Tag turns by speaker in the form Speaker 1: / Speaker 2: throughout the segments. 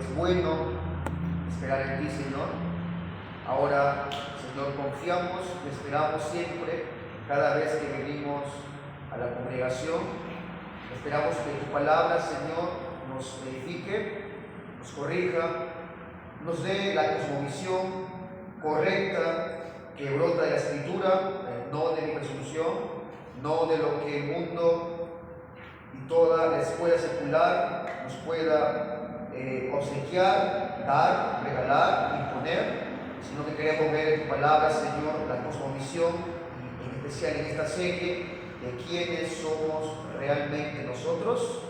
Speaker 1: es bueno esperar en ti, Señor. Ahora, Señor, confiamos y esperamos siempre, cada vez que venimos a la congregación. Esperamos que tu palabra, Señor, nos edifique, nos corrija, nos dé la cosmovisión correcta que brota de la Escritura, no de mi presunción, no de lo que el mundo y toda la escuela secular nos pueda obsequiar, dar, regalar, imponer, sino que queremos ver en tu palabra, Señor, la cosmovisión, y en especial en esta serie, de quiénes somos realmente nosotros,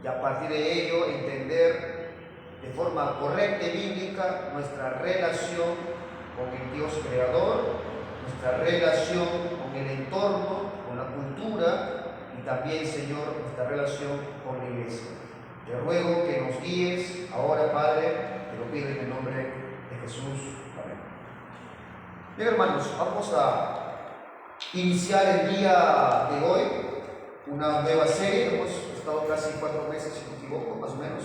Speaker 1: y a partir de ello entender de forma correcta y bíblica nuestra relación con el Dios creador, nuestra relación con el entorno, con la cultura, y también, Señor, nuestra relación con la iglesia. Te ruego que nos guíes ahora, Padre, te lo pido en el nombre de Jesús. Amén. Bien, hermanos, vamos a iniciar el día de hoy una nueva serie. Hemos estado casi 4 meses, si no me equivoco, más o menos,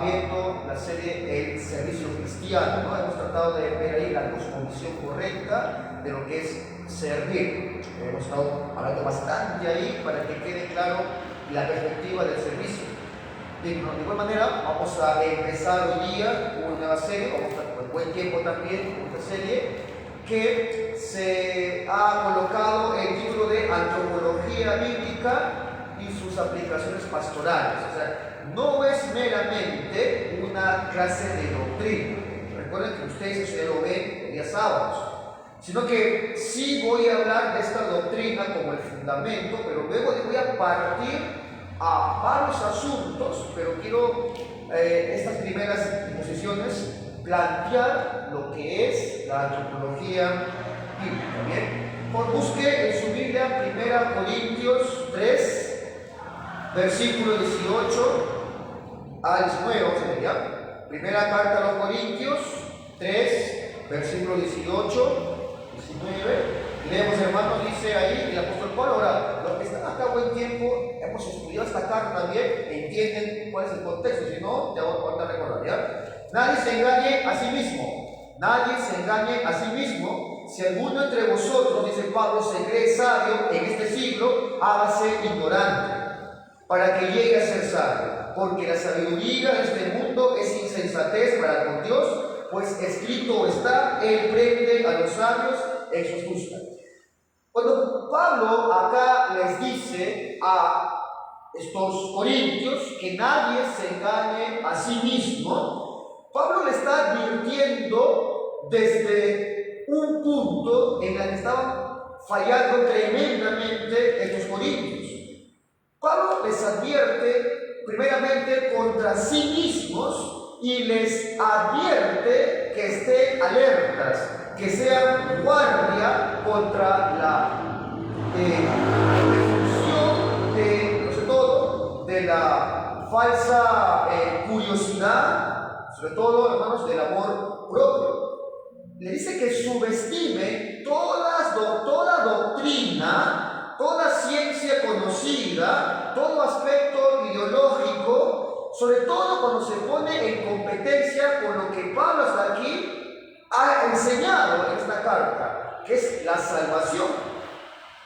Speaker 1: viendo la serie El Servicio Cristiano, ¿no? Hemos tratado de ver ahí la cosmovisión correcta de lo que es servir. Hemos estado hablando bastante ahí para que quede claro la perspectiva del servicio. Bien, de igual manera, vamos a empezar hoy día una nueva serie. Vamos a estar por buen tiempo también con esta serie que se ha colocado el título de Antropología Bíblica y sus aplicaciones pastorales. O sea, no es meramente una clase de doctrina. Recuerden que ustedes eso ya lo ven los días sábados, sino que sí voy a hablar de esta doctrina como el fundamento, pero luego voy a partir a varios asuntos, pero quiero estas primeras exposiciones plantear lo que es la antropología bíblica. Bien, busque en su Biblia 1 Corintios 3, versículo 18 al 19, vamos a ver ya. Primera carta a los Corintios 3, versículo 18, 19. Leemos, hermanos, dice ahí el apóstol Pablo. Ahora, los que están acá buen tiempo, hemos estudiado esta carta también, entienden cuál es el contexto, si no, te voy a recordar, ¿ya? Nadie se engañe a sí mismo, nadie se engañe a sí mismo. Si alguno entre vosotros, dice Pablo, se cree sabio en este siglo, hágase ignorante, para que llegue a ser sabio, porque la sabiduría de este mundo es insensatez para con Dios, pues escrito está, Él prende a los sabios en su astucia. Cuando Pablo acá les dice a estos corintios que nadie se engañe a sí mismo, Pablo le está advirtiendo desde un punto en el que estaban fallando tremendamente estos corintios. Pablo les advierte primeramente contra sí mismos y les advierte que estén alertas, que sean guardia contra la destrucción de la falsa curiosidad, sobre todo, hermanos, del amor propio. Le dice que subestime toda doctrina, toda ciencia conocida, todo aspecto ideológico, sobre todo cuando se pone en competencia con lo que Pablo hasta aquí ha enseñado en esta carta, que es la salvación.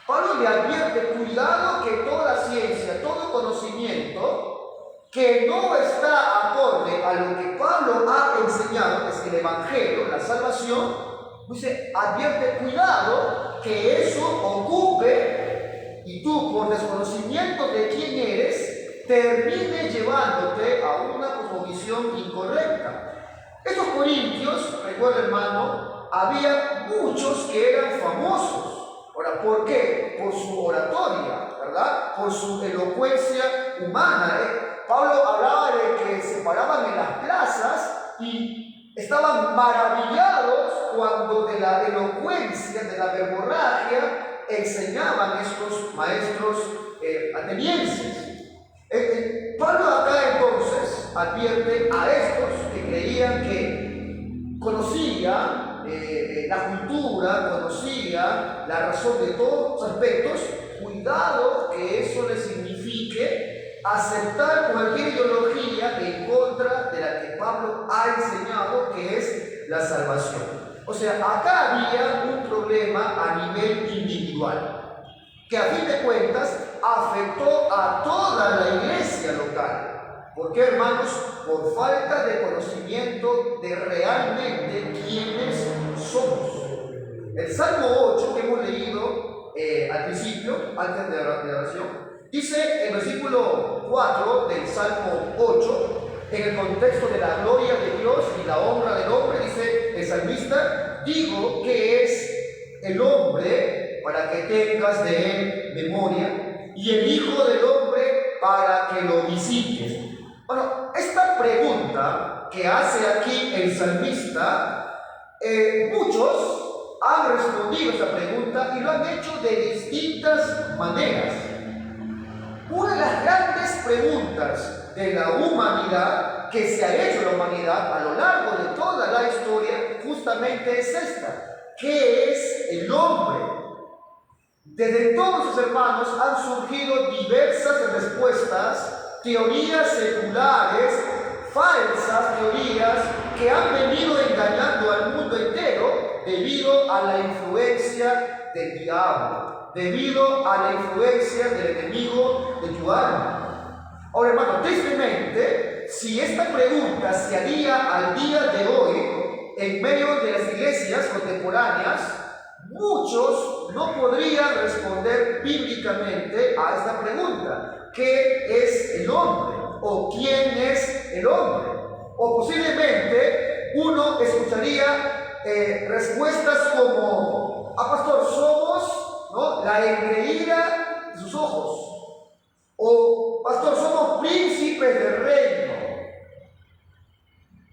Speaker 1: Pablo le advierte: cuidado que toda ciencia, todo conocimiento que no está acorde a lo que Pablo ha enseñado, es el Evangelio, la salvación, dice, advierte, cuidado que eso ocupe y tú, por desconocimiento de quién eres, termine llevándote a una cosmovisión incorrecta. Estos corintios, recuerda, hermano, había muchos que eran famosos. Ahora, ¿por qué? Por su oratoria, ¿verdad? Por su elocuencia humana. Pablo hablaba de que se paraban en las plazas y estaban maravillados cuando de la elocuencia, de la verborragia, enseñaban estos maestros atenienses. Pablo acá entonces advierte a estos que creían que conocía la cultura, conocía la razón de todos los aspectos. Cuidado que eso le signifique aceptar cualquier ideología en contra de la que Pablo ha enseñado que es la salvación. O sea, acá había un problema a nivel individual, que a fin de cuentas afectó a toda la iglesia local. ¿Por qué, hermanos? Por falta de conocimiento de realmente quiénes somos. El Salmo 8 que hemos leído al principio, antes de la oración, dice en versículo 4 del Salmo 8, en el contexto de la gloria de Dios y la honra del hombre, dice el salmista: digo que es el hombre para que tengas de él memoria, y el Hijo del Hombre para que lo visites. Bueno, esta pregunta que hace aquí el salmista, muchos han respondido a esta pregunta y lo han hecho de distintas maneras. Una de las grandes preguntas de la humanidad, que se ha hecho la humanidad a lo largo de toda la historia, justamente es esta: ¿qué es el hombre? Desde todos sus hermanos han surgido diversas respuestas, teorías seculares, falsas teorías que han venido engañando al mundo entero debido a la influencia del diablo, debido a la influencia del enemigo de tu alma. Ahora, hermano, tristemente, si esta pregunta se haría al día de hoy en medio de las iglesias contemporáneas, muchos no podrían responder bíblicamente a esta pregunta: ¿qué es el hombre? ¿O quién es el hombre? O posiblemente uno escucharía respuestas como: pastor, somos, ¿no?, la engreída de sus ojos. O: pastor, somos príncipes del reino.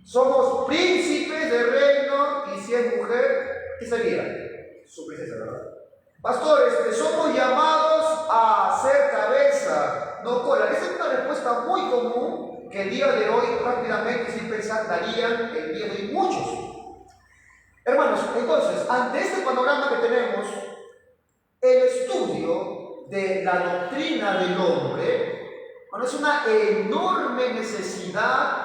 Speaker 1: Somos príncipes del reino, y si es mujer, ¿qué sería? Su princesa, ¿verdad? Pastor, somos llamados a ser cabeza, no cola. Esa es una respuesta muy común que el día de hoy, rápidamente, sin pensar, darían el día de hoy muchos. Hermanos, entonces, ante este panorama que tenemos, el estudio de la doctrina del hombre, bueno, es una enorme necesidad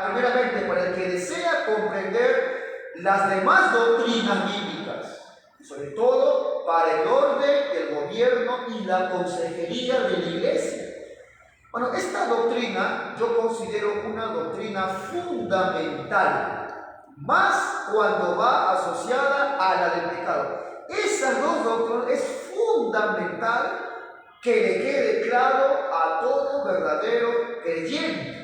Speaker 1: primeramente, para el que desea comprender las demás doctrinas bíblicas, y sobre todo para el orden, el gobierno y la consejería de la iglesia. Bueno, esta doctrina yo considero una doctrina fundamental, más cuando va asociada a la del pecado. Esas dos doctrinas es fundamental que le quede claro a todo verdadero creyente.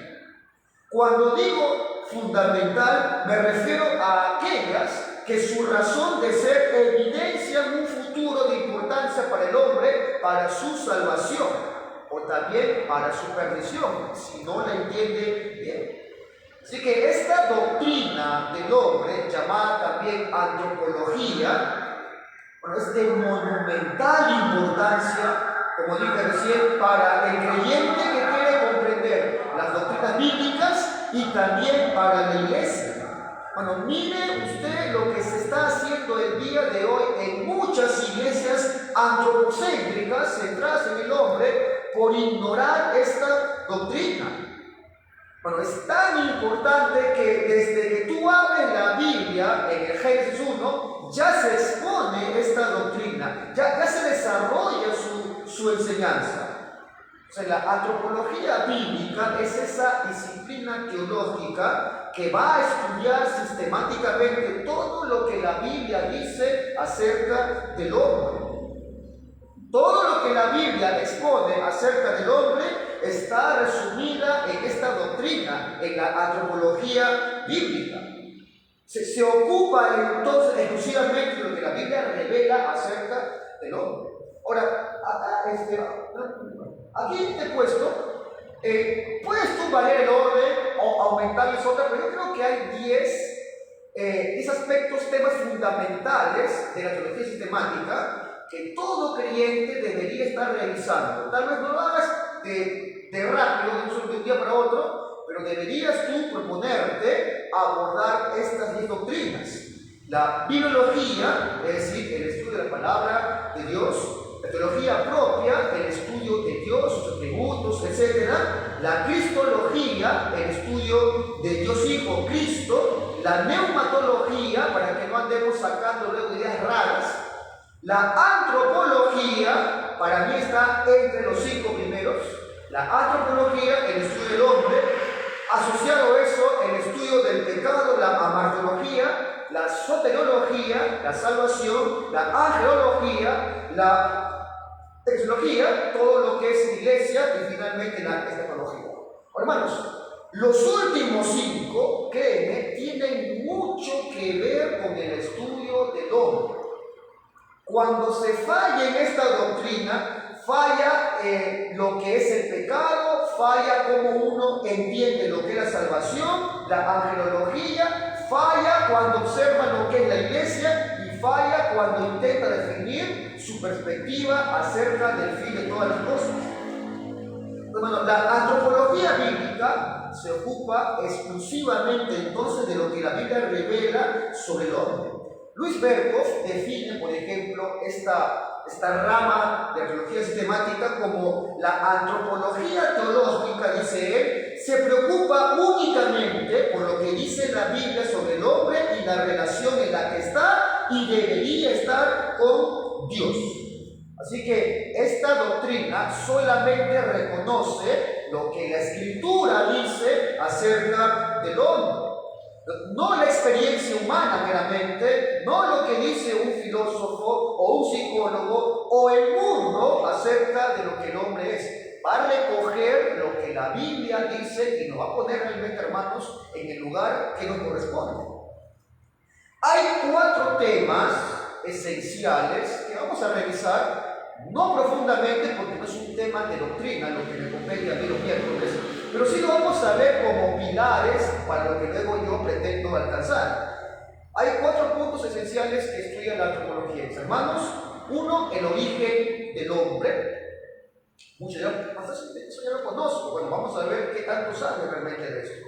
Speaker 1: Cuando digo fundamental, me refiero a aquellas que su razón de ser evidencian un futuro de importancia para el hombre, para su salvación, o también para su perdición, si no la entiende bien. Así que esta doctrina del hombre, llamada también antropología, bueno, es de monumental importancia, como dije recién, para el creyente que quiere comprender las doctrinas bíblicas y también para la iglesia. Bueno, mire usted lo que se está haciendo el día de hoy en muchas iglesias antropocéntricas, centradas en el hombre, por ignorar esta doctrina. Bueno, es tan importante que desde que tú abres la Biblia, en el Génesis 1, ya se expone esta doctrina, ya se desarrolla su enseñanza. O sea, la antropología bíblica es esa disciplina teológica que va a estudiar sistemáticamente todo lo que la Biblia dice acerca del hombre. Todo lo que la Biblia expone acerca del hombre está resumida en esta doctrina, en la antropología bíblica. Se ocupa entonces exclusivamente de lo que la Biblia revela acerca del hombre. Ahora, aquí te he puesto, puedes tú variar el orden o aumentarles otra, pero yo creo que hay 10 aspectos, temas fundamentales de la teología sistemática que todo creyente debería estar realizando. Tal vez no lo hagas de rápido, de un día para otro, pero deberías tú proponerte abordar estas 10 doctrinas. La bibliología, es decir, el estudio de la palabra de Dios; la teología propia, el estudio de Dios, sus atributos, atributos, etc. La cristología, el estudio de Dios Hijo Cristo. La neumatología, para que no andemos sacando luego ideas raras. La antropología, para mí está entre los 5 primeros. La antropología, el estudio del hombre. Asociado a eso, el estudio del pecado, la amartología, la soteriología, la salvación, la angelología, la textología, todo lo que es iglesia y finalmente la escatología. Hermanos, los últimos 5, créeme, tienen mucho que ver con el estudio del hombre. Cuando se falla en esta doctrina, falla lo que es el pecado, falla cómo uno entiende lo que es la salvación, la angelología, falla cuando observa lo que es la iglesia y falla cuando intenta definir su perspectiva acerca del fin de todas las cosas. Bueno, la antropología bíblica se ocupa exclusivamente entonces de lo que la Biblia revela sobre el hombre. Luis Berkhoff define, por ejemplo, esta rama de arqueología sistemática como la antropología teológica, dice él, se preocupa únicamente por lo que dice la Biblia sobre el hombre y la relación en la que está y debería estar con Dios. Así que esta doctrina solamente reconoce lo que la Escritura dice acerca del hombre. No la experiencia humana meramente, no lo que dice un filósofo o un psicólogo o el mundo acerca de lo que el hombre es. Va a recoger lo que la Biblia dice y nos va a poner realmente, hermanos, en el lugar que nos corresponde. Hay 4 temas esenciales que vamos a revisar, no profundamente porque no es un tema de doctrina, lo que me compete a mí los miércoles, pero sí lo vamos a ver como pilares para lo que luego yo pretendo alcanzar. Hay 4 puntos esenciales que estudia la antropología, hermanos. 1, el origen del hombre. Muchos dirán, eso ya lo conozco. Bueno, vamos a ver qué tanto sabe realmente de esto.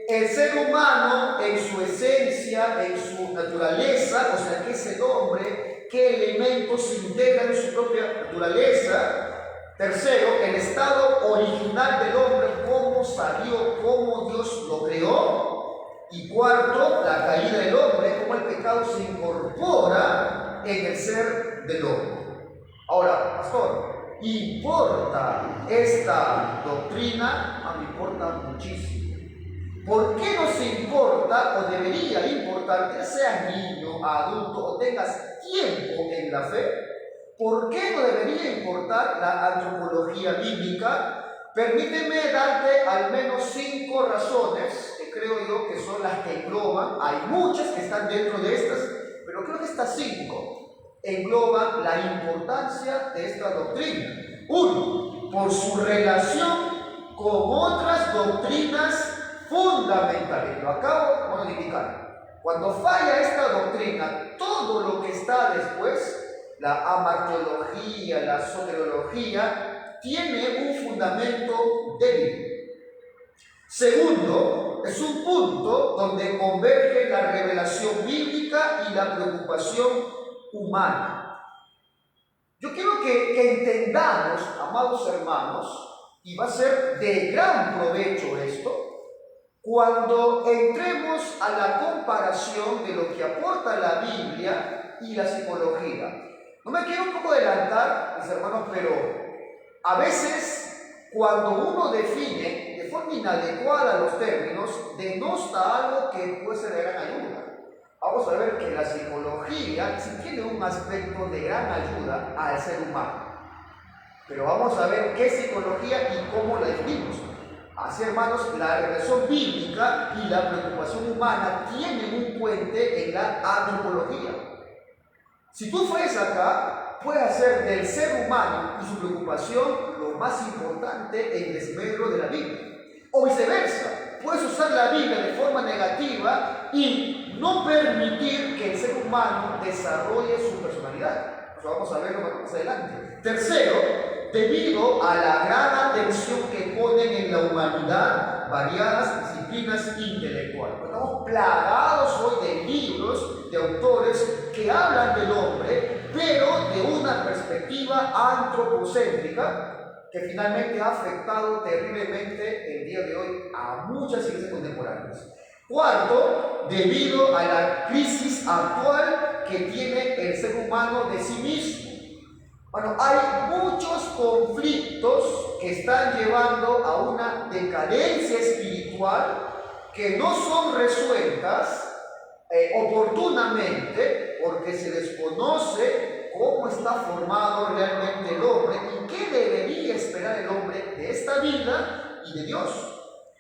Speaker 1: El ser humano en su esencia, en su naturaleza, o sea, ¿qué es el hombre? ¿Qué elementos se integran en su propia naturaleza? Tercero, el estado original del hombre, cómo salió, cómo Dios lo creó. Y cuarto, la caída del hombre, cómo el pecado se incorpora en el ser del hombre. Ahora, pastor, ¿importa esta doctrina? A mí me importa muchísimo. ¿Por qué nos importa o debería importar que seas niño, adulto o tengas tiempo en la fe? ¿Por qué no debería importar la antropología bíblica? Permíteme darte al menos 5 razones que creo yo que son las que engloban. Hay muchas que están dentro de estas, pero creo que estas 5 engloban la importancia de esta doctrina. 1, por su relación con otras doctrinas fundamentales. Lo acabo de indicar. Cuando falla esta doctrina, todo lo que está después, la amartología, la soteriología, tiene un fundamento débil. Segundo, es un punto donde converge la revelación bíblica y la preocupación humana. Yo quiero que entendamos, amados hermanos, y va a ser de gran provecho esto, cuando entremos a la comparación de lo que aporta la Biblia y la psicología. No me quiero un poco adelantar, mis hermanos, pero a veces cuando uno define de forma inadecuada los términos, denosta algo que puede ser de gran ayuda. Vamos a ver que la psicología sí tiene un aspecto de gran ayuda al ser humano. Pero vamos a ver qué es psicología y cómo la definimos. Así, hermanos, la revelación bíblica y la preocupación humana tienen un puente en la antropología. Si tú fueres acá, puedes hacer del ser humano y su preocupación lo más importante en desmedro de la Biblia. O viceversa, puedes usar la Biblia de forma negativa y no permitir que el ser humano desarrolle su personalidad. Eso vamos a verlo más adelante. Tercero, debido a la gran atención que ponen en la humanidad variadas disciplinas intelectuales. Estamos plagados hoy de libros, de autores que hablan del hombre, pero de una perspectiva antropocéntrica, que finalmente ha afectado terriblemente el día de hoy a muchas iglesias contemporáneas. Cuarto, debido a la crisis actual que tiene el ser humano de sí mismo. Bueno, hay muchos conflictos que están llevando a una decadencia espiritual que no son resueltas oportunamente porque se desconoce cómo está formado realmente el hombre y qué debería esperar el hombre de esta vida y de Dios.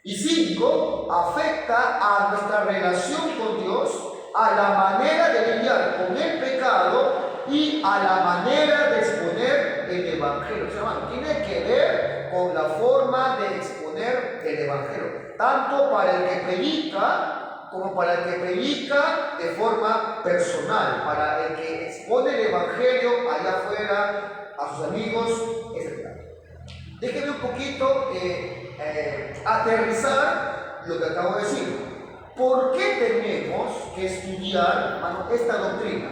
Speaker 1: Y 5, afecta a nuestra relación con Dios, a la manera de lidiar con el pecado y a la manera de exponer el Evangelio. O sea, hermano, tiene que ver con la forma de exponer el Evangelio, tanto para el que predica como para el que predica de forma personal, para el que expone el Evangelio allá afuera, a sus amigos, etc. Déjenme un poquito aterrizar lo que acabo de decir. ¿Por qué tenemos que estudiar, hermano, esta doctrina?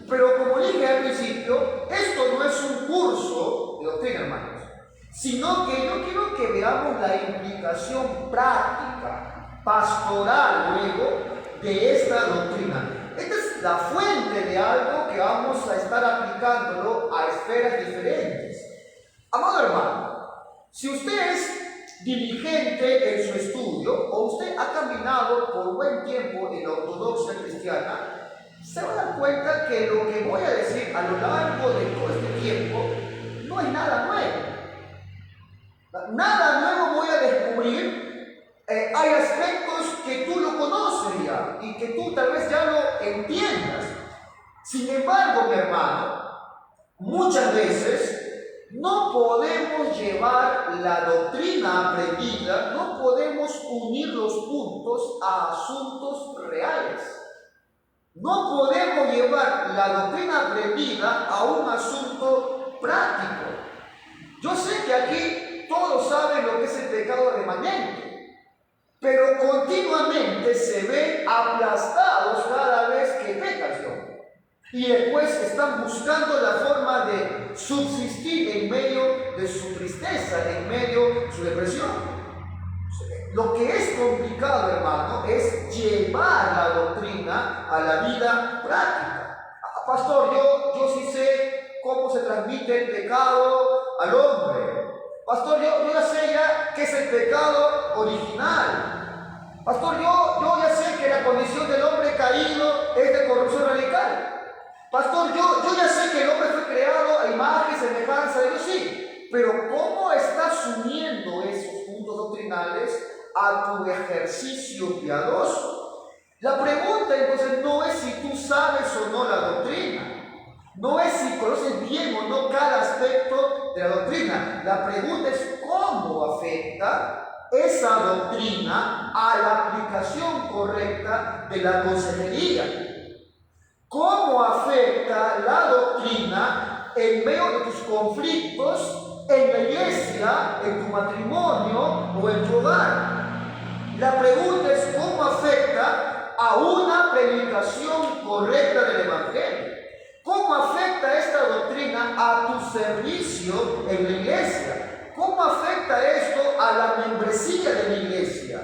Speaker 1: Pero como dije al principio, esto no es un curso de doctrina, hermanos, sino que yo quiero que veamos la implicación práctica, pastoral luego, de esta doctrina. Esta es la fuente de algo que vamos a estar aplicándolo a esferas diferentes. Amado hermano, si usted es diligente en su estudio o usted ha caminado por buen tiempo en la ortodoxia cristiana, se va a dar cuenta que lo que voy a decir a lo largo de todo este tiempo no es nada nuevo. Nada nuevo voy a descubrir. Hay aspectos que tú lo conoces ya y que tú tal vez ya lo entiendas. Sin embargo, mi hermano, muchas veces no podemos llevar la doctrina aprendida, no podemos unir los puntos a asuntos reales. No podemos llevar la doctrina aprendida a un asunto práctico. Yo sé que aquí todos saben lo que es el pecado remanente, pero continuamente se ven aplastados cada vez que pecan. Y después están buscando la forma de subsistir en medio de su tristeza, en medio de su depresión. Lo que es complicado, hermano, es llevar la doctrina a la vida práctica. Pastor, yo sí sé cómo se transmite el pecado al hombre. Pastor, yo ya sé ya qué es el pecado original. Pastor, yo ya sé que la condición del hombre caído es de corrupción radical. Pastor, yo ya sé que el hombre fue creado a imagen y semejanza de Dios, sí. Pero ¿cómo estás uniendo esos puntos doctrinales a tu ejercicio piadoso? La pregunta entonces no es si tú sabes o no la doctrina. No es si conoces bien o no cada aspecto de la doctrina. La pregunta es cómo afecta esa doctrina a la aplicación correcta de la consejería. ¿Cómo afecta la doctrina en medio de tus conflictos en la iglesia, en tu matrimonio o en tu hogar? La pregunta es cómo afecta a una predicación correcta del Evangelio. ¿Cómo afecta esta doctrina a tu servicio en la iglesia? ¿Cómo afecta esto a la membresía de la iglesia?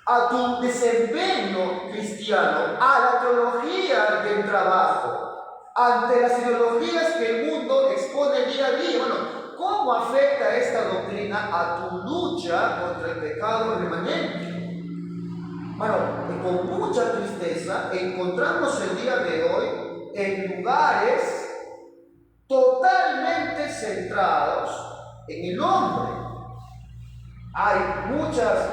Speaker 1: A tu desempeño cristiano, a la teología del trabajo, ante las ideologías que el mundo expone día a día. Bueno, ¿cómo afecta esta doctrina a tu lucha contra el pecado remanente? Bueno, con mucha tristeza encontramos el día de hoy en lugares totalmente centrados en el hombre. Hay muchas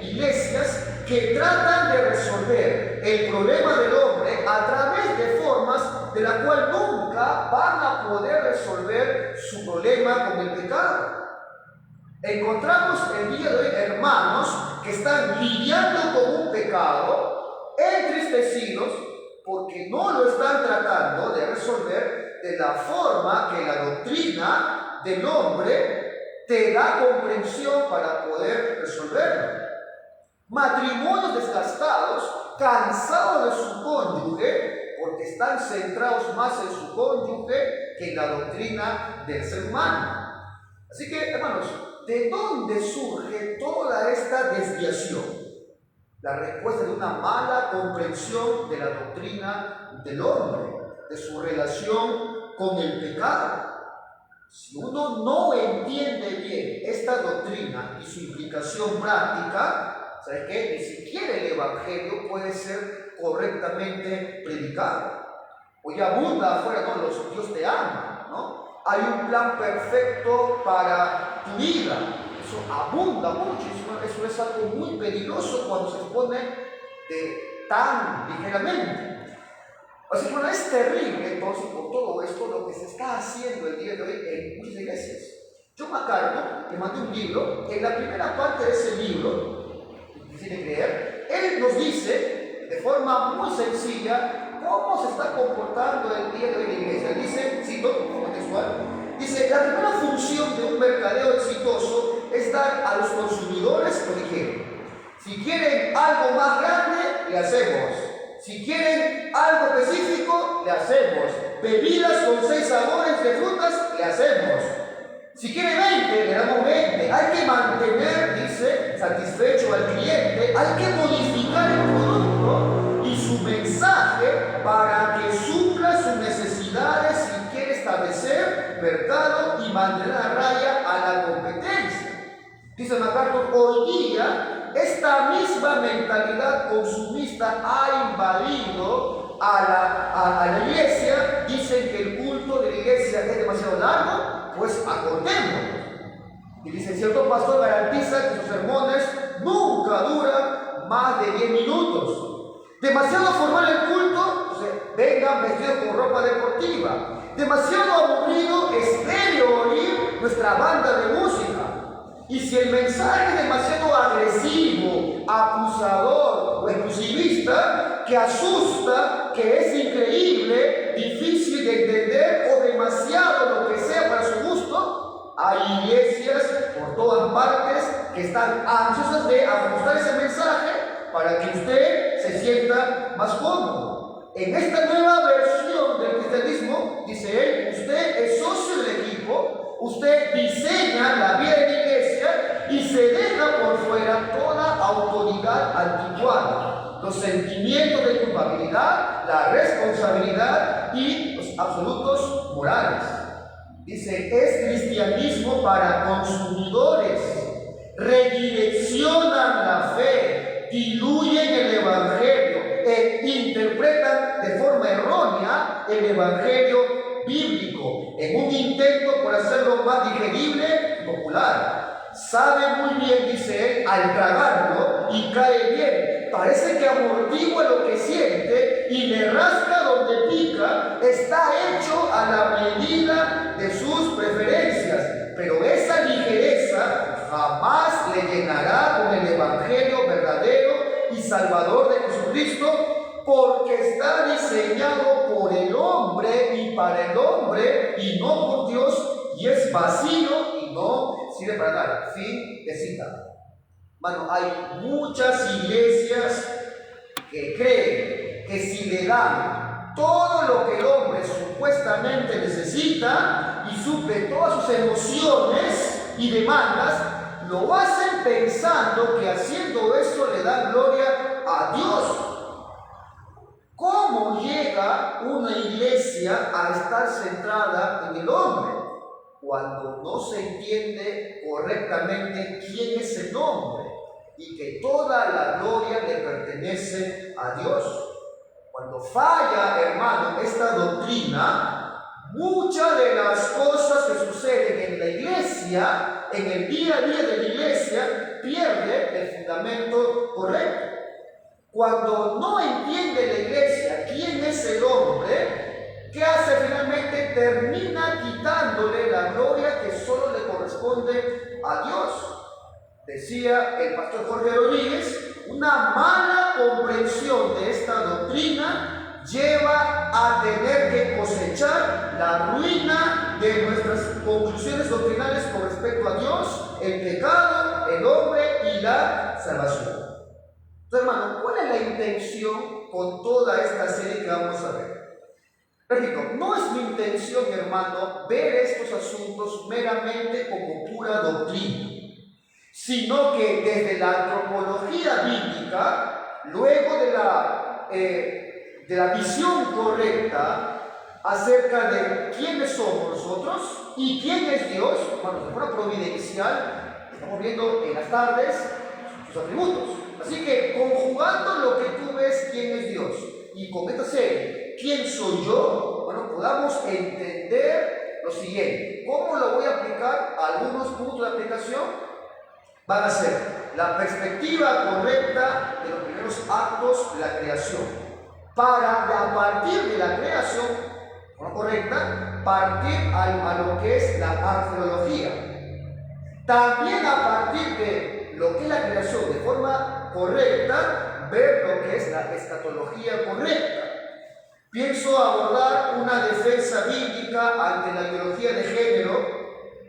Speaker 1: iglesias que tratan de resolver el problema del hombre a través de formas de la cual nunca van a poder resolver su problema con el pecado. Encontramos el día de hoy hermanos que están lidiando con un pecado, entristecidos, porque no lo están tratando de resolver de la forma que la doctrina del hombre te da comprensión para poder resolverlo. Matrimonios desgastados, cansados de su cónyuge, porque están centrados más en su cónyuge que en la doctrina del ser humano. Así que, hermanos, ¿de dónde surge toda esta desviación? La respuesta de una mala comprensión de la doctrina del hombre, de su relación con el pecado. Si uno no entiende bien esta doctrina y su implicación práctica, ¿sabes qué? Ni siquiera el Evangelio puede ser correctamente predicado. Hoy abunda afuera, ¿no? Dios te ama, ¿no? Hay un plan perfecto para tu vida. Eso abunda mucho. Eso es algo muy peligroso cuando se expone tan ligeramente. Así que bueno, es terrible entonces por todo esto lo que se está haciendo el día de hoy en muchas iglesias. John MacArthur le mandé un libro. En la primera parte de ese libro, difícil de creer, él nos dice de forma muy sencilla cómo se está comportando el día de hoy en la iglesia. Él dice, cito, como textual, dice: la primera función de un mercadeo exitoso es dar a los consumidores lo que quieren. Si quieren algo más grande, le hacemos. Si quieren algo específico, le hacemos. Bebidas con 6 sabores de frutas, le hacemos. Si quiere 20, le damos 20. Hay que mantener, dice, satisfecho al cliente. Hay que modificar el producto y su mensaje para que supla sus necesidades si quiere establecer mercado y mantener a raya a la competencia. Dice MacArthur, hoy día esta misma mentalidad consumista ha invadido a la iglesia. Dicen que el culto de la iglesia es demasiado largo, pues acortemos. Y dice, cierto pastor garantiza que sus sermones nunca duran más de 10 minutos. Demasiado formal el culto, vengan vestidos con ropa deportiva. Demasiado aburrido, estéreo oír nuestra banda de música. Y si el mensaje es demasiado agresivo, acusador o exclusivista, que asusta, que es increíble, difícil de entender o demasiado lo que sea para su gusto, hay iglesias por todas partes que están ansiosas de ajustar ese mensaje para que usted se sienta más cómodo. En esta nueva versión del cristianismo, dice él, usted es socio del equipo. Usted diseña la vida de la iglesia y se deja por fuera toda autoridad anticuada, los sentimientos de culpabilidad, la responsabilidad y los absolutos morales. Dice, es cristianismo para consumidores. Redireccionan la fe, diluyen el evangelio e interpretan de forma errónea el evangelio bíblico en un intento por hacerlo más digerible y popular. Sabe muy bien, dice él, al tragarlo y cae bien. Parece que amortigua lo que siente y le rasca donde pica. Está hecho a la medida de sus preferencias, pero esa ligereza jamás le llenará con el evangelio verdadero y salvador de Jesucristo, porque está diseñado por el hombre y para el hombre y no por Dios, y es vacío y no sirve para nada. Fin de cita. Bueno, hay muchas iglesias que creen que si le dan todo lo que el hombre supuestamente necesita y suple todas sus emociones y demandas, lo hacen pensando que haciendo eso le dan gloria a Dios. ¿Cómo llega una iglesia a estar centrada en el hombre? Cuando no se entiende correctamente quién es el hombre y que toda la gloria le pertenece a Dios. Cuando falla, hermano, esta doctrina, muchas de las cosas que suceden en la iglesia, en el día a día de la iglesia, pierde el fundamento correcto. Cuando no entiende la iglesia quién es el hombre, ¿qué hace finalmente? Termina quitándole la gloria que solo le corresponde a Dios. Decía el pastor Jorge Rodríguez, una mala comprensión de esta doctrina lleva a tener que cosechar la ruina de nuestras conclusiones doctrinales con respecto a Dios, el pecado, el hombre y la salvación. Entonces, hermano, ¿cuál es la intención con toda esta serie que vamos a ver? Repito, no es mi intención, mi hermano, ver estos asuntos meramente como pura doctrina, sino que desde la antropología bíblica, luego de la visión correcta acerca de quiénes somos nosotros y quién es Dios, bueno, de forma providencial, estamos viendo en las tardes sus atributos. Así que conjugando lo que tú ves, quién es Dios, y con esta serie, quién soy yo, bueno, podamos entender lo siguiente. ¿Cómo lo voy a aplicar? Algunos puntos de aplicación van a ser la perspectiva correcta de los primeros actos de la creación, para a partir de la creación correcta, partir a lo que es la arqueología. También a partir de lo que es la creación de forma correcta, ver lo que es la escatología correcta. Pienso abordar una defensa bíblica ante la ideología de género,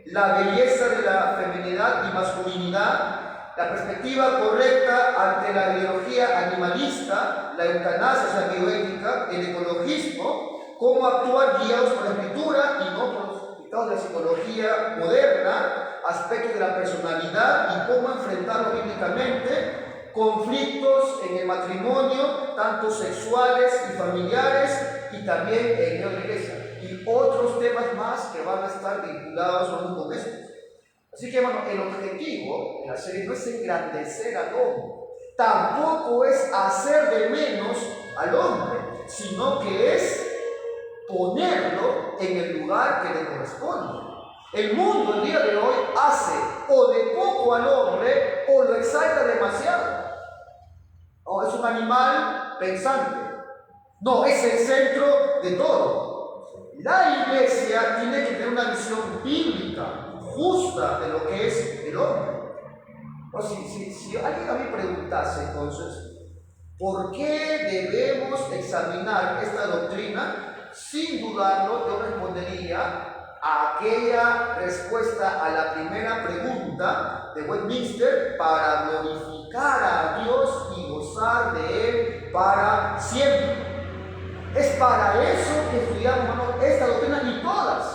Speaker 1: la belleza de la feminidad y masculinidad, la perspectiva correcta ante la ideología animalista, la eutanasia, o sea, bioética, el ecologismo, cómo actuar guiados por la escritura y no por los dictados de la psicología moderna, aspectos de la personalidad y cómo enfrentarlo bíblicamente, conflictos en el matrimonio, tanto sexuales y familiares, y también en la iglesia, y otros temas más que van a estar vinculados con estos. Así que, bueno, el objetivo de la serie no es engrandecer al hombre, tampoco es hacer de menos al hombre, sino que es ponerlo en el lugar que le corresponde. El mundo el día de hoy hace o de poco al hombre o lo exalta demasiado. Oh, es un animal pensante. No, es el centro de todo. La iglesia tiene que tener una visión bíblica, justa de lo que es el hombre. O si alguien a mí preguntase entonces, ¿por qué debemos examinar esta doctrina? Sin dudarlo, yo respondería a aquella respuesta a la primera pregunta de Westminster: para glorificar a Dios y gozar de Él para siempre. Es para eso que estudiamos, hermano, esta doctrina y todas,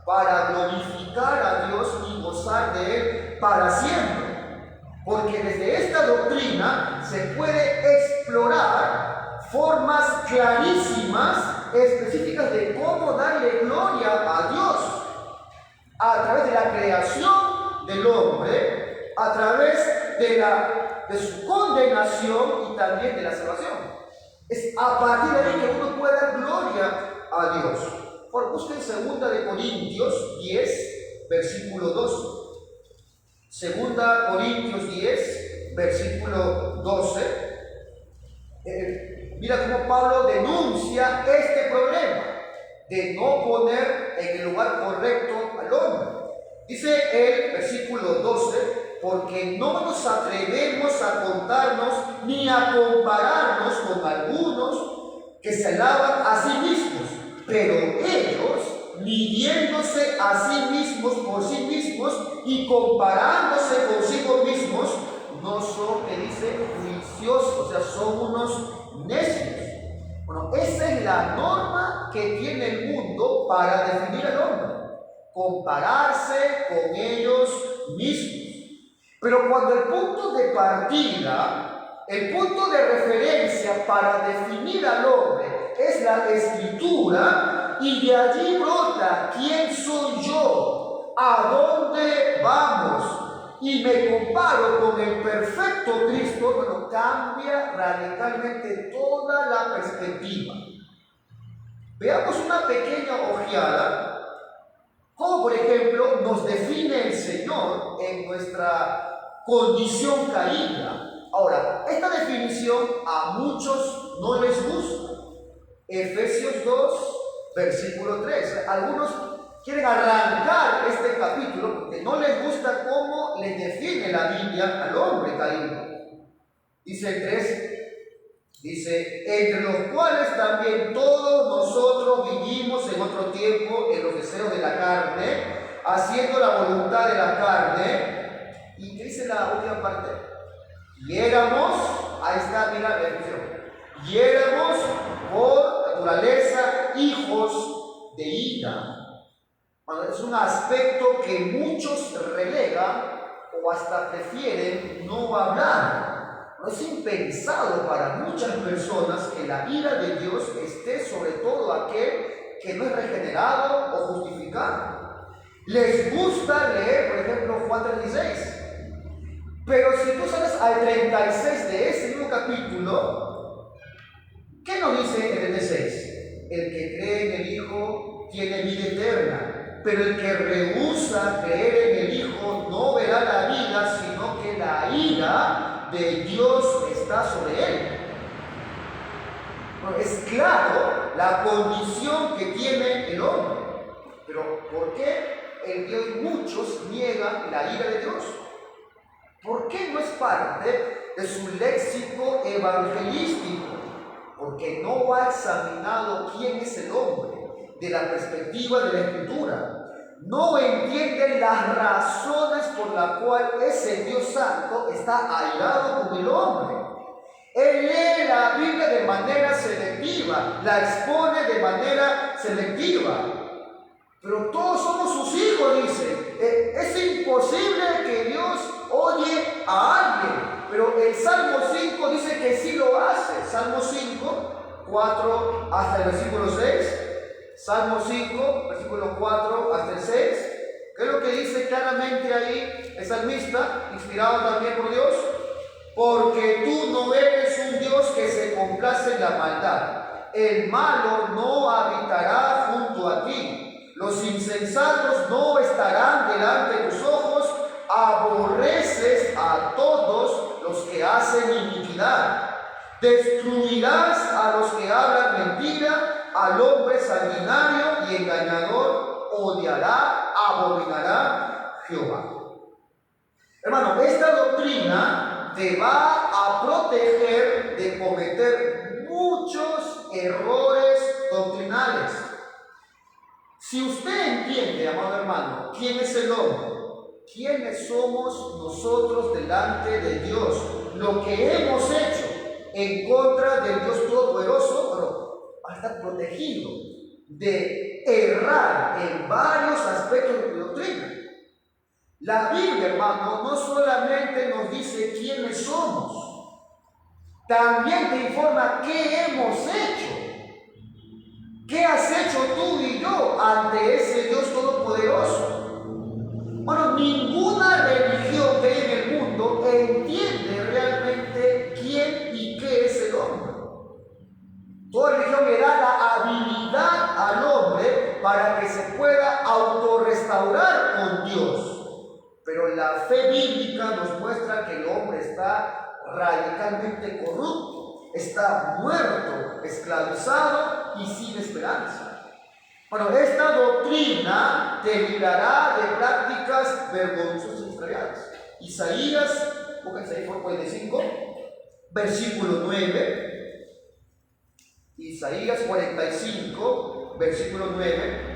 Speaker 1: para glorificar a Dios y gozar de Él para siempre. Porque desde esta doctrina se puede explorar formas clarísimas, específicas de cómo darle gloria a Dios a través de la creación del hombre, a través de su condenación y también de la salvación. Es a partir de ahí que uno puede dar gloria a Dios. Por busquen 2 de Corintios 10, versículo 12. 2 Corintios 10, versículo 12. Mira cómo Pablo denuncia este problema de no poner en el lugar correcto al hombre. Dice el versículo 12: porque no nos atrevemos a contarnos ni a compararnos con algunos que se alaban a sí mismos, pero ellos, midiéndose a sí mismos por sí mismos y comparándose consigo mismos, no son, que dice, juiciosos, o sea, son unos necios. Bueno, esa es la norma que tiene el mundo para definir al hombre: compararse con ellos mismos. Pero cuando el punto de partida, el punto de referencia para definir al hombre es la Escritura, y de allí brota quién soy yo, a dónde vamos, y me comparo con el perfecto Cristo, bueno, cambia radicalmente toda la perspectiva. Veamos una pequeña ojeada, como por ejemplo nos define el Señor en nuestra condición caída. Ahora, esta definición a muchos no les gusta. Efesios 2, versículo 3. Algunos quieren arrancar este capítulo porque no les gusta cómo les define la Biblia al hombre caído. Dice el 3, dice: entre los cuales también todos nosotros vivimos en otro tiempo en los deseos de la carne, haciendo la voluntad de la carne. ¿Y qué dice la última parte? Y éramos, ahí está, mira la definición, y éramos por naturaleza hijos Bueno, es un aspecto que muchos relegan o hasta prefieren no hablar. No es impensado para muchas personas que la ira de Dios esté sobre todo aquel que no es regenerado o justificado. Les gusta leer, por ejemplo, Juan 36. Pero si tú sales al 36 de ese mismo capítulo, ¿qué nos dice el 36? El que cree en el Hijo tiene vida eterna, pero el que rehúsa creer en el Hijo no verá la vida, sino que la ira de Dios está sobre él. Bueno, es claro la condición que tiene el hombre, pero ¿por qué el que hoy muchos niegan la ira de Dios? ¿Por qué no es parte de su léxico evangelístico? Porque no ha examinado quién es el hombre de la perspectiva de la Escritura. No entiende las razones por las cuales ese Dios Santo está airado con el hombre. Él lee la Biblia de manera selectiva, la expone de manera selectiva. Pero todos somos sus hijos, dice. Es imposible que Dios odie a alguien. Pero el Salmo 5 dice que sí lo hace. Salmo 5, 4 hasta el versículo 6. Salmo 5, versículo 4 hasta el 6. ¿Qué es lo que dice claramente ahí el salmista, inspirado también por Dios? Porque tú no eres un Dios que se complace en la maldad. El malo no habitará junto a ti. Los insensatos no estarán delante de tus ojos. Aborreces a todos los que hacen iniquidad. Destruirás a los que hablan mentira, al hombre sanguinario y engañador odiará, abominará Jehová. Hermano, esta doctrina te va a proteger de cometer muchos errores doctrinales. Si usted entiende, amado hermano, quién es el hombre, quiénes somos nosotros delante de Dios, lo que hemos hecho en contra del Dios Todopoderoso, pero va a estar protegido de errar en varios aspectos de doctrina. La Biblia, hermano, no solamente nos dice quiénes somos, también te informa qué hemos hecho. ¿Qué has hecho tú y yo ante ese Dios Todopoderoso? Bueno, ninguna religión que hay en el mundo entiende realmente quién y qué es el hombre. Toda religión le da la habilidad al hombre para que se pueda autorrestaurar con Dios. Pero la fe bíblica nos muestra que el hombre está radicalmente corrupto, está muerto, esclavizado y sin esperanza. Bueno, esta doctrina te librará de prácticas vergonzosas y extraviadas. Isaías, pónganse ahí por 45, versículo 9. Isaías 45, versículo 9.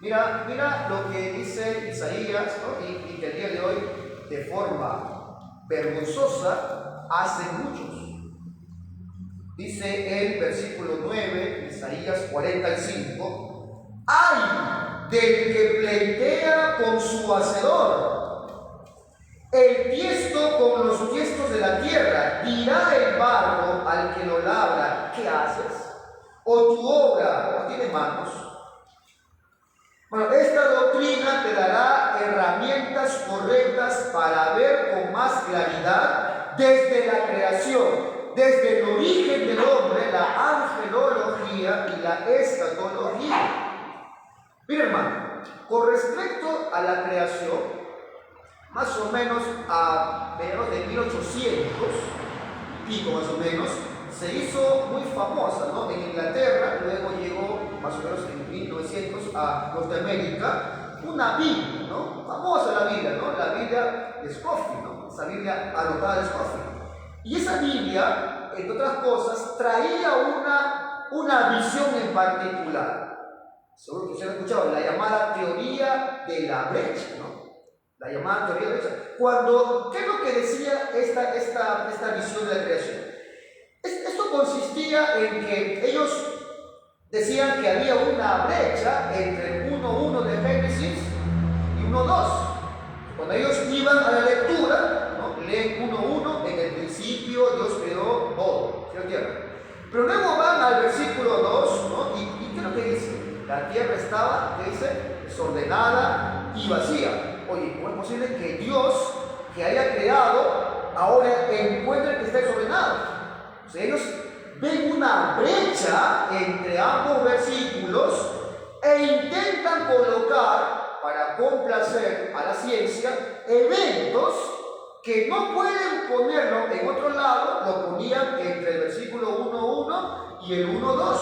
Speaker 1: Mira lo que dice Isaías, ¿no? y que el día de hoy, de forma vergonzosa, hacen muchos. Dice el versículo 9, Isaías 45, ¡ay del que pleitea con su hacedor! El tiesto con los tiestos de la tierra, dirá el barro al que lo labra, ¿qué haces? ¿O tu obra no tiene manos? Bueno, esta doctrina te dará herramientas correctas para ver con más claridad desde la creación, desde el origen del hombre, la angelología y la escatología. Mira, hermano, con respecto a la creación, más o menos a mediados de 1800 y pico más o menos, se hizo muy famosa, ¿no? En Inglaterra, luego llegó más o menos en 1900 a Norteamérica, una Biblia, ¿no? Famosa la Biblia, ¿no? La Biblia de Scofield, ¿no? Esa Biblia anotada de Scofield. Y esa Biblia, entre otras cosas, traía una visión en particular. Seguro que ustedes han escuchado, la llamada teoría de la brecha, ¿no? La llamada teoría de la brecha. ¿Qué es lo que decía esta visión de la creación? Esto consistía en que ellos decían que había una brecha entre el 1.1 de Génesis y 1.2. Cuando ellos iban a la lectura, ¿no?, leen 1.1, en el principio Dios creó todo, cielo y tierra. Pero luego van al versículo 2, ¿no? ¿Y qué es lo que dice? La tierra estaba, ¿qué dice? Desordenada y vacía. Oye, ¿cómo es posible que Dios, que haya creado, ahora encuentre que está desordenado? O sea, ellos ven una brecha entre ambos versículos e intentan colocar, para complacer a la ciencia, eventos que no pueden ponerlo en otro lado, lo ponían entre el versículo 1.1 y el 1.2.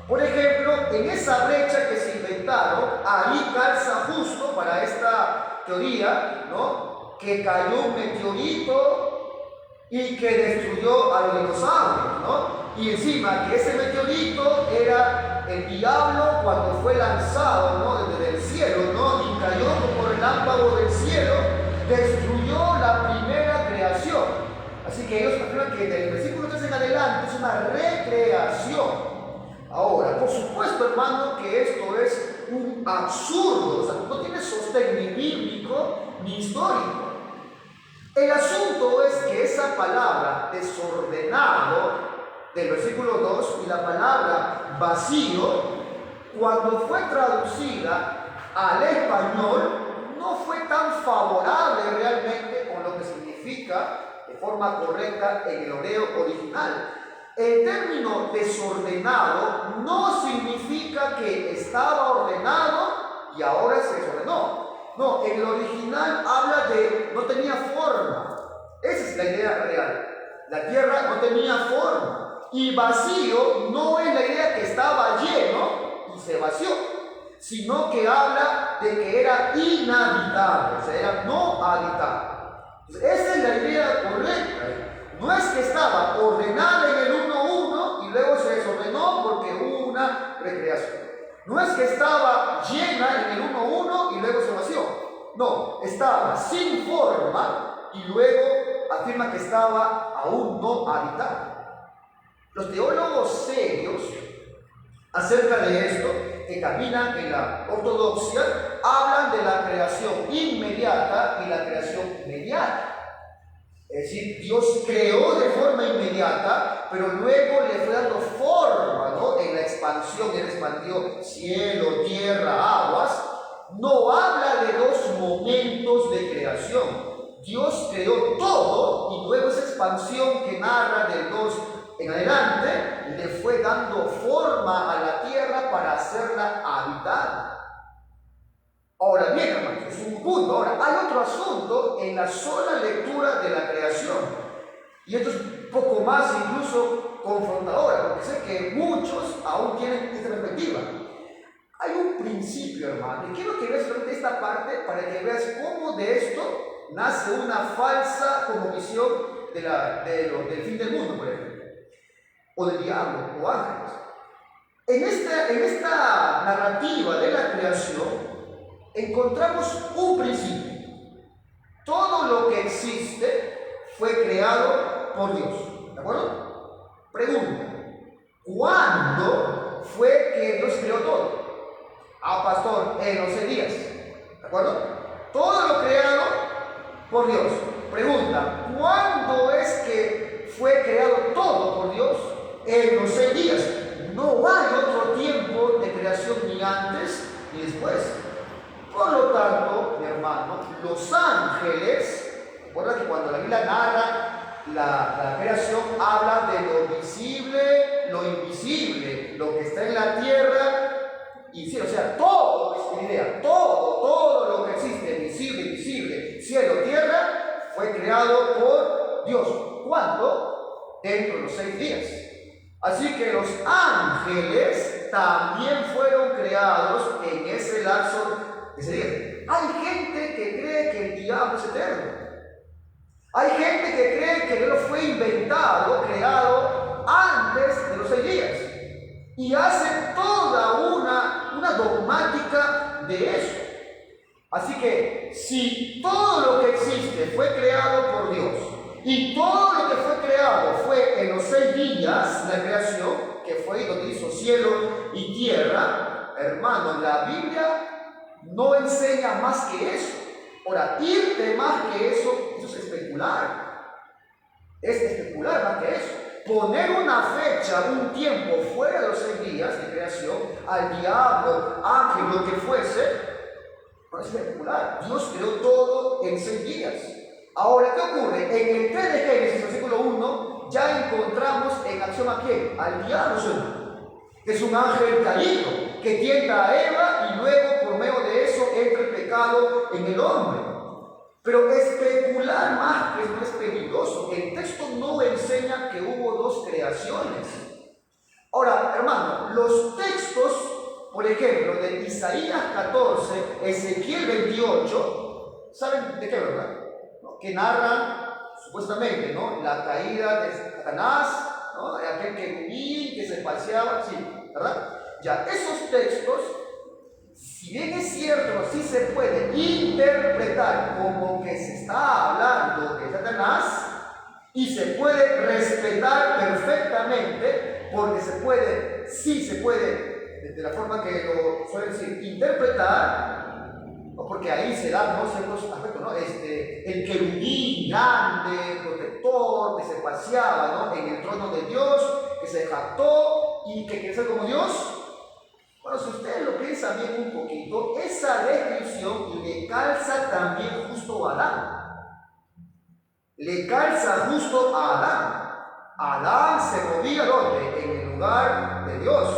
Speaker 1: Por ejemplo, en esa brecha que se inventaron, ahí calza justo para esta teoría, ¿no?, que cayó un meteorito y que destruyó a los dinosaurios, ¿no? Y encima que ese meteorito era el diablo cuando fue lanzado, ¿no?, desde el cielo, ¿no?, y cayó como relámpago del cielo, destruyó la primera creación. Así que ellos afirman que desde el versículo 3 en adelante es una recreación. Ahora, por supuesto, hermano, que esto es un absurdo, o sea, no tiene sostén ni bíblico ni histórico. El asunto es que esa palabra desordenado del versículo 2 y la palabra vacío, cuando fue traducida al español, no fue tan favorable realmente con lo que significa de forma correcta en el hebreo original. El término desordenado no significa que estaba ordenado y ahora se desordenó. No, en el original habla de no tenía forma. Esa es la idea real. La tierra no tenía forma. Y vacío no es la idea que estaba lleno y se vació, sino que habla de que era inhabitable, o sea, era no habitable. Entonces, esa es la idea correcta. No es que estaba ordenada en el 1.1 y luego se desordenó porque hubo una recreación. No es que estaba llena en el 1.1 y luego se vació. No, estaba sin forma y luego afirma que estaba aún no habitable. Los teólogos serios acerca de esto, que caminan en la ortodoxia, hablan de la creación inmediata y la creación mediata. Es decir, Dios creó de forma inmediata, pero luego le fue dando forma, ¿no?, en la expansión. Él expandió cielo, tierra, aguas. No habla de dos momentos de creación. Dios creó todo y luego esa expansión que narra del 2 en adelante le fue dando forma a la tierra para hacerla habitable. Ahora bien, hermanos, es un punto. Ahora, hay otro asunto en la sola lectura de la creación. Y esto es un poco más incluso confrontadora, porque sé que muchos aún tienen esta perspectiva. Hay un principio, hermano, y quiero que veas solamente esta parte para que veas cómo de esto nace una falsa visión del fin del mundo, por ejemplo, o del diablo, o ángeles. En esta narrativa de la creación encontramos un principio. Todo lo que existe fue creado por Dios. ¿De acuerdo? Pregunta: ¿cuándo fue que Dios creó todo? Pastor, en los 6 días. ¿De acuerdo? Todo lo creado por Dios. Pregunta: ¿cuándo es que fue creado todo por Dios? En los 6 días. No hay otro tiempo de creación ni antes ni después. Por lo tanto, mi hermano, los ángeles, recuerda que cuando la Biblia narra la creación, habla de lo visible, lo invisible, lo que está en la tierra y cielo, o sea, todo, es mi idea, todo lo que existe, visible, invisible, cielo, tierra, fue creado por Dios. ¿Cuándo? Dentro de los 6 días. Así que los ángeles también fueron creados en ese lapso. Hay gente que cree que el diablo es eterno. Hay gente que cree que Dios fue inventado, creado antes de los 6 días. Y hace toda una dogmática de eso. Así que si todo lo que existe fue creado por Dios y todo lo que fue creado fue en los 6 días, la creación, que fue donde hizo cielo y hermano, la Biblia no enseña más que eso. Ahora, irte más que eso es especular. Es especular más que eso. Poner una fecha, un tiempo fuera de los 6 días de creación, al diablo, ángel, lo que fuese, no es especular. Dios creó todo en 6 días. Ahora, ¿qué ocurre? En el 3 de Génesis, versículo 1, ya encontramos en acción a quién? Al diablo, que es un ángel caído, que tienta a Eva y luego por medio de eso entra el pecado en el hombre. Pero especular más que no es peligroso. El texto no enseña que hubo 2 creaciones. Ahora, hermano, los textos, por ejemplo, de Isaías 14, Ezequiel 28, ¿saben de qué, verdad? ¿No? Que narran, supuestamente, ¿no?, la caída de Satanás, ¿no?, de aquel que se paseaba, sí, ¿verdad? Ya, esos textos, si bien es cierto, sí se puede interpretar como que se está hablando de Satanás, y se puede respetar perfectamente, porque se puede, sí se puede, de la forma que lo suelen decir, interpretar, ¿no?, porque ahí se dan, ¿no?, ciertos aspectos, ¿no? El querubín grande, protector, que se paseaba, ¿no?, en el trono de Dios, que se jactó y que quiere ser como Dios. Bueno, si ustedes lo piensan bien un poquito, esa descripción le calza también justo a Adán. Le calza justo a Adán. Adán se movía ¿dónde? En el lugar de Dios.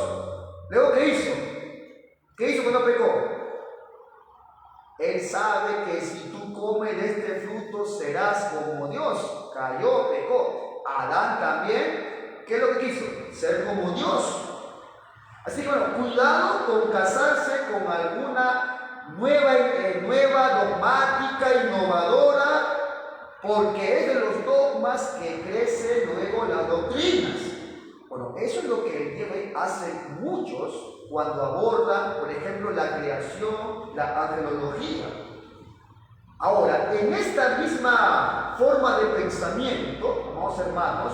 Speaker 1: Luego, ¿qué hizo? ¿Qué hizo cuando pecó? Él sabe que si tú comes de este fruto serás como Dios. Cayó, pecó. Adán también, ¿qué es lo que quiso? Ser como Dios. Así que bueno, cuidado con casarse con alguna nueva dogmática innovadora, porque es de los dogmas que crecen luego las doctrinas. Bueno, eso es lo que el día de hoy hacen muchos cuando abordan, por ejemplo, la creación, la angelología. Ahora, en esta misma forma de pensamiento, amados hermanos,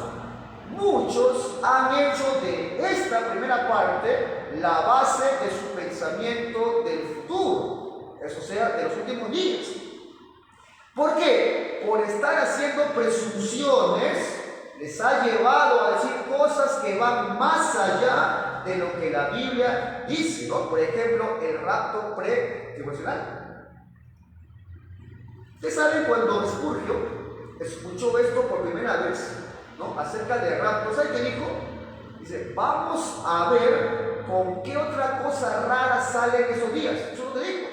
Speaker 1: muchos han hecho de esta primera parte la base de su pensamiento del futuro, eso sea, de los últimos días. ¿Por qué? Por estar haciendo presunciones, les ha llevado a decir cosas que van más allá de lo que la Biblia dice, ¿no? Por ejemplo, el rapto pre-tribulacional. Ustedes saben, cuando Spurgeon escuchó esto por primera vez, ¿no?, acerca del rapto, ¿sabe qué dijo? Dice, vamos a ver con qué otra cosa rara sale en esos días. Eso no te dijo.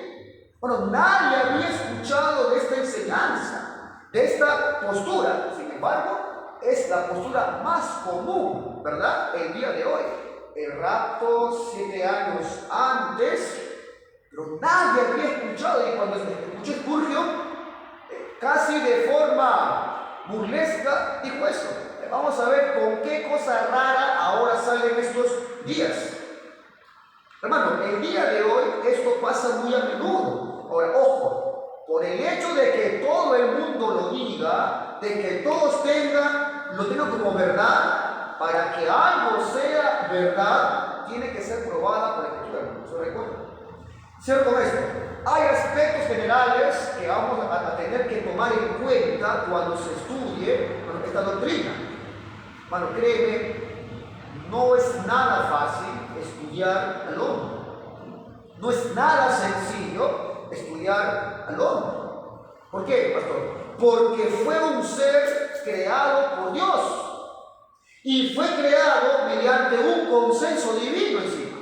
Speaker 1: Bueno, nadie había escuchado de esta enseñanza, de esta postura. Sin embargo, es la postura más común, ¿verdad?, el día de hoy. El rapto 7 años antes, pero nadie había escuchado. Y cuando escuchó Spurgeon, casi de forma burlesca, dijo eso. Vamos a ver con qué cosa rara ahora salen estos días. Hermano, el día de hoy esto pasa muy a menudo. Ahora, ojo, por el hecho de que todo el mundo lo diga, de que todos lo tengan como verdad, para que algo sea verdad, tiene que ser probada por la Escritura. ¿Se recuerda? ¿Cierto esto? Hay aspectos generales que vamos a tener que tomar en cuenta cuando se estudie esta doctrina. Bueno, créeme, no es nada fácil estudiar al hombre. No es nada sencillo estudiar al hombre. ¿Por qué, pastor? Porque fue un ser creado por Dios. Y fue creado mediante un consenso divino encima.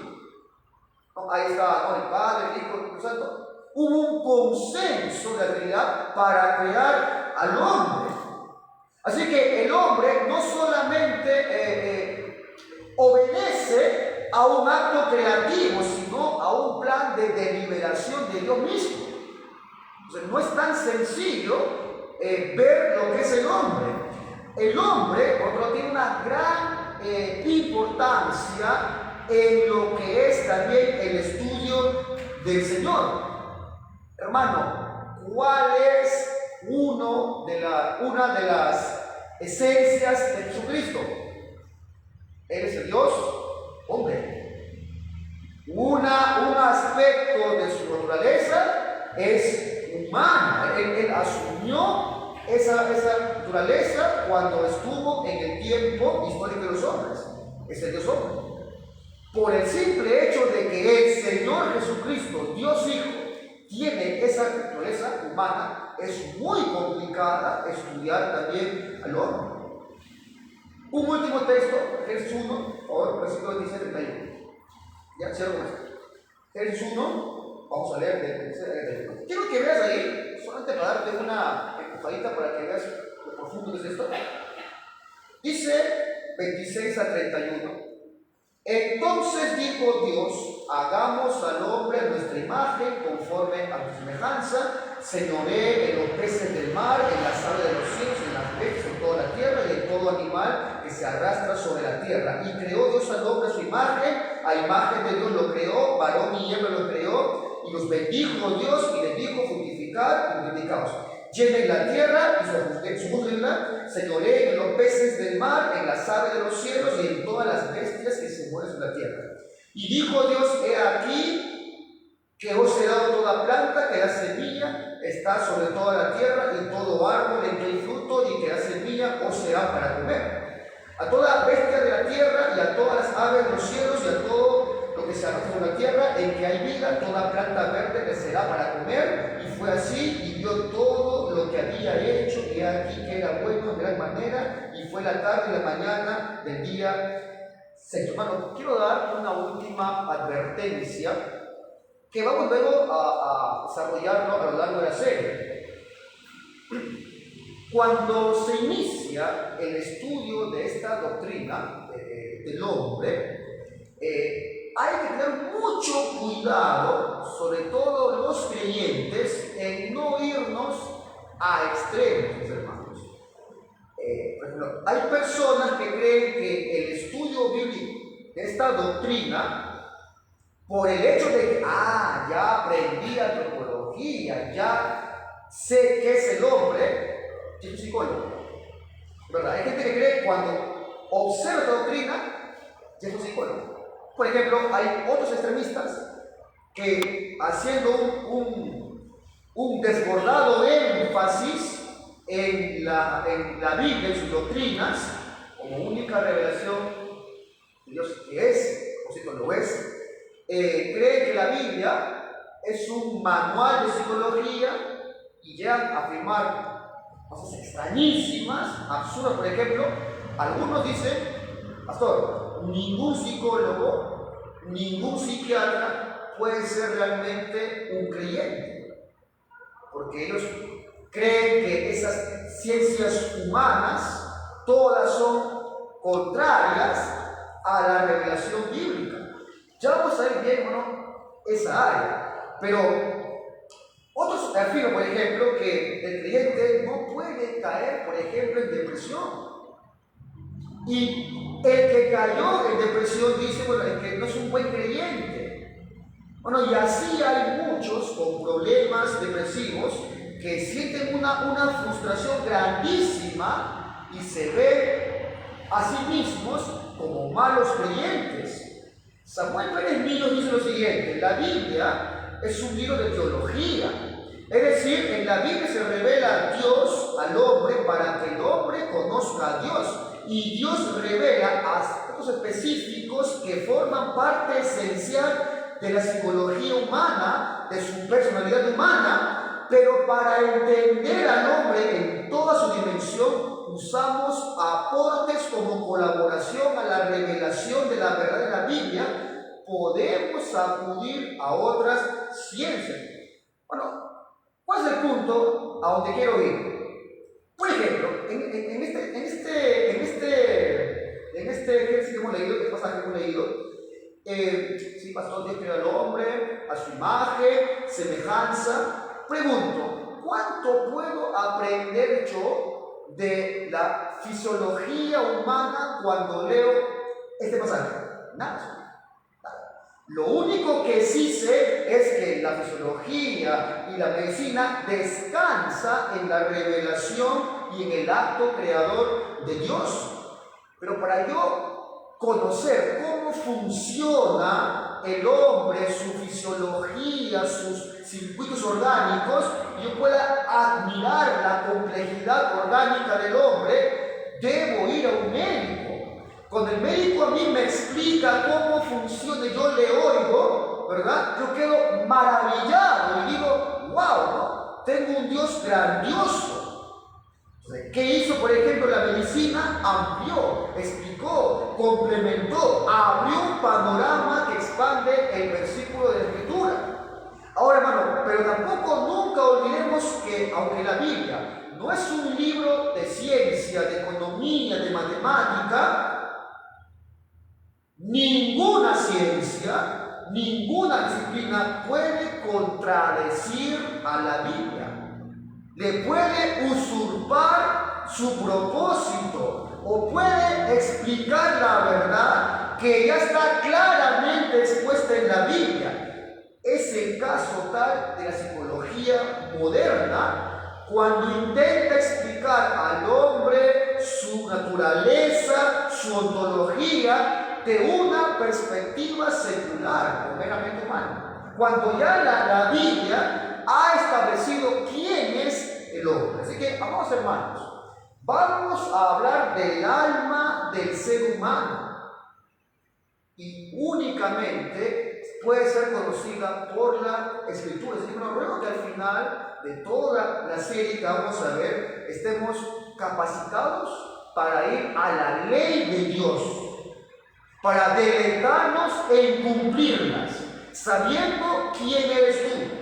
Speaker 1: Ahí está, ¿no?, el Padre, el Hijo, el Espíritu Santo. Hubo un consenso de realidad para crear al hombre. Así que el hombre no solamente obedece a un acto creativo, sino a un plan de deliberación de Dios mismo. Entonces, no es tan sencillo ver lo que es el hombre. El hombre, por otro lado, tiene una gran importancia en lo que es también el estudio del Señor. Hermano, ¿cuál es una de las esencias de Jesucristo? Él es el Dios hombre. Una cuando estuvo en el tiempo histórico de los hombres. Es el Dios hombre. Por el simple hecho de que el Señor Jesucristo, Dios Hijo, tiene esa naturaleza humana, es muy complicada estudiar también al hombre. Un último texto, Génesis 1, ahora versículo 26 al 31. Ya, cierro con esto. Génesis 1, vamos a leer del 26 al 31. Quiero que veas ahí, solamente para darte una empujadita para que veas lo profundo que es esto. Dice 26 a 31. Entonces dijo Dios: hagamos al hombre a nuestra imagen, conforme a su semejanza, señoree en los peces del mar, en las aves de los cielos, en las bestias, en toda la tierra y en todo animal que se arrastra sobre la tierra. Y creó Dios al hombre a su imagen, a imagen de Dios lo creó, varón y hembra lo creó, y los bendijo Dios y les dijo: fructificad y multiplicaos. Llenen la tierra y su juzguenla, señoreen en los peces del mar, en las aves de los cielos y en todas las bestias que se mueven sobre la tierra. Y dijo Dios: he aquí que os he dado toda planta que da semilla, está sobre toda la tierra, y todo árbol en que hay fruto y que da semilla os será para comer. A toda bestia de la tierra y a todas las aves de los cielos y a todo lo que se arrastra sobre la tierra, en que hay vida, toda planta verde les será para comer. Y fue así, y vio todo lo que había hecho, y aquí que era bueno en gran manera, y fue la tarde y la mañana del día sexto. Hermano, quiero dar una última advertencia que vamos luego a desarrollarlo a lo largo de la serie. Cuando se inicia el estudio de esta doctrina del hombre, hay que tener mucho cuidado, sobre todo los creyentes, en no irnos a extremos, hermanos. Por ejemplo, hay personas que creen que el estudio bíblico de esta doctrina, por el hecho de que, ya aprendí antropología, ya sé qué es el hombre, es un psicólogo, ¿verdad? Hay gente que cree que cuando observa esta doctrina, ya es un psicólogo. Por ejemplo, hay otros extremistas que, haciendo un desbordado énfasis en la Biblia y sus doctrinas, como única revelación de Dios que es, o si no lo es, creen que la Biblia es un manual de psicología y llegan a afirmar cosas extrañísimas, absurdas. Por ejemplo, algunos dicen: pastor, ningún psicólogo, ningún psiquiatra puede ser realmente un creyente, porque ellos creen que esas ciencias humanas todas son contrarias a la revelación bíblica. Ya vamos a ir viendo esa área, pero otros afirman, por ejemplo, que el creyente no puede caer, por ejemplo, en depresión. Y el que cayó en depresión dice: bueno, es que no es un buen creyente. Bueno, y así hay muchos con problemas depresivos que sienten una frustración grandísima y se ven a sí mismos como malos creyentes. Samuel Pérez Millos dice lo siguiente: la Biblia es un libro de teología. Es decir, en la Biblia se revela a Dios al hombre para que el hombre conozca a Dios. Y Dios revela aspectos específicos que forman parte esencial de la psicología humana, de su personalidad humana, pero para entender al hombre en toda su dimensión usamos aportes como colaboración a la revelación de la verdad de la Biblia. Podemos acudir a otras ciencias. Bueno, ¿cuál es el punto a donde quiero ir? Por ejemplo, en este ejercicio que hemos leído, este pasaje que hemos leído, sí, pastor, Dios creó al hombre a su imagen, semejanza. Pregunto: ¿cuánto puedo aprender yo de la fisiología humana cuando leo este pasaje? Nada. Lo único que sí sé es que la fisiología y la medicina descansa en la revelación y en el acto creador de Dios. Pero para yo conocer cómo funciona el hombre, su fisiología, sus circuitos orgánicos, yo pueda admirar la complejidad orgánica del hombre, debo ir a un médico. Cuando el médico a mí me explica cómo funciona y yo le oigo, ¿verdad? Yo quedo maravillado y digo, wow, ¿no? Tengo un Dios grandioso. ¿Qué hizo, por ejemplo, la medicina? Amplió, explicó, complementó, abrió un panorama que expande el versículo de la Escritura. Ahora, hermano, pero tampoco nunca olvidemos que, aunque la Biblia no es un libro de ciencia, de economía, de matemática, ninguna ciencia, ninguna disciplina puede contradecir a la Biblia. Le puede usurpar su propósito o puede explicar la verdad que ya está claramente expuesta en la Biblia. Es el caso tal de la psicología moderna cuando intenta explicar al hombre su naturaleza, su ontología de una perspectiva secular o meramente humana. Cuando ya la Biblia ha establecido quién es el hombre. Así que, amados hermanos, vamos a hablar del alma del ser humano y únicamente puede ser conocida por la Escritura. Así que nos ruego que al final de toda la serie que vamos a ver estemos capacitados para ir a la ley de Dios, para deleitarnos en cumplirlas, sabiendo quién eres tú.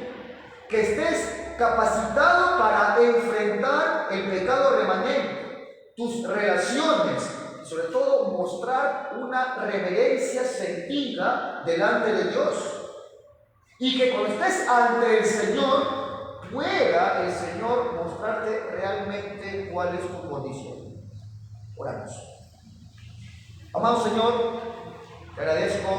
Speaker 1: Que estés capacitado para enfrentar el pecado remanente, tus relaciones, y sobre todo mostrar una reverencia sentida delante de Dios. Y que cuando estés ante el Señor, pueda el Señor mostrarte realmente cuál es tu condición. Oramos. Amado Señor, te agradezco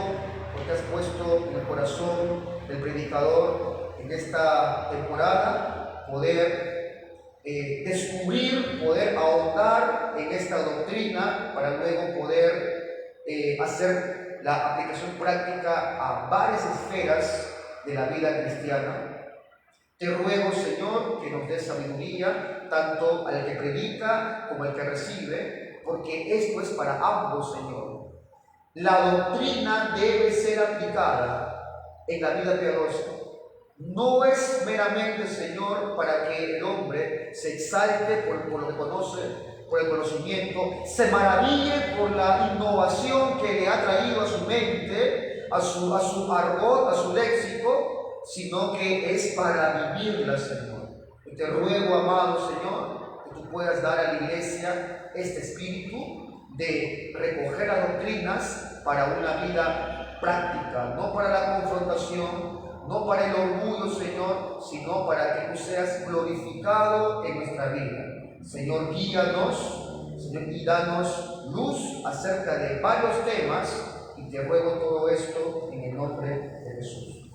Speaker 1: porque has puesto en el corazón del predicador en esta temporada poder descubrir, poder ahondar en esta doctrina para luego poder hacer la aplicación práctica a varias esferas de la vida cristiana. Te ruego, Señor, que nos des sabiduría tanto al que predica como al que recibe, porque esto es para ambos, Señor. La doctrina debe ser aplicada en la vida piadosa. No es meramente, Señor, para que el hombre se exalte por lo que conoce, por el conocimiento, se maraville por la innovación que le ha traído a su mente, a su argot, a su léxico, sino que es para vivirla, Señor. Y te ruego, amado Señor, que tú puedas dar a la iglesia este espíritu de recoger las doctrinas para una vida práctica, no para la confrontación, no para el orgullo, Señor, sino para que tú seas glorificado en nuestra vida. Señor, guíanos, Señor, y danos luz acerca de varios temas, y te ruego todo esto en el nombre de Jesús.